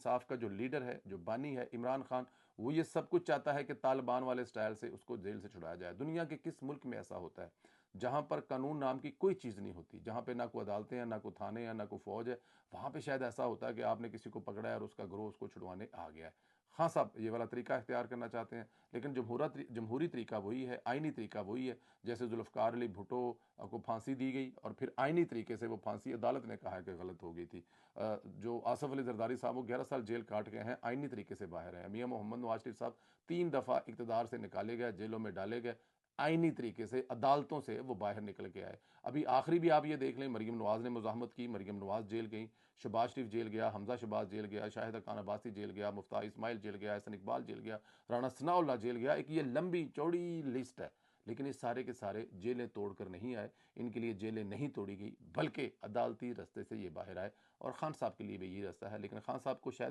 साफ का जो लीडर है, जो बानी है इमरान खान, वो ये सब कुछ चाहता है कि तालिबान वाले स्टाइल से उसको जेल से छुड़ाया जाए। दुनिया के किस मुल्क में ऐसा होता है जहां पर कानून नाम की कोई चीज़ नहीं होती, जहां पे ना कोई अदालतें हैं, ना कोई थाने हैं, ना कोई फौज है। वहां पे शायद ऐसा होता है कि आपने किसी को पकड़ा है और उसका गिरोह उसको छुड़वाने आ गया है। खान साहब ये वाला तरीका इख्तियार करना चाहते हैं, लेकिन जमहूरी तरीका वही है, आइनी तरीका वही है। जैसे जुल्फ़िकार अली भुट्टो को फांसी दी गई और फिर आइनी तरीके से वो फांसी अदालत ने कहा है कि गलत हो गई थी। जो आसफ अली जरदारी साहब वो 11 साल जेल काट गए हैं, आइनी तरीके से बाहर हैं। मियां मोहम्मद नवाज शरीफ साहब 3 दफ़ा इक़्तिदार से निकाले गए, जेलों में डाले गए, आइनी तरीके से अदालतों से वो बाहर निकल के आए। अभी आखिरी भी आप ये देख लें, मरीम नवाज ने मुजाहमत की, मरीम नवाज जेल गई, शहबाज शरीफ जेल गया, हमजा शहबाज जेल गया, शाहिद खान अब्बासी जेल गया, मुफ्ता इस्माइल जेल गया, एहसन इकबाल जेल गया, राणा सनाउल्लाह जेल गया। एक ये लंबी चौड़ी लिस्ट है, लेकिन ये सारे के सारे जेलें तोड़कर नहीं आए। इनके लिए जेलें नहीं तोड़ी गई, बल्कि अदालती रास्ते से ये बाहर आए। और खान साहब के लिए भी यही रास्ता है, लेकिन खान साहब को शायद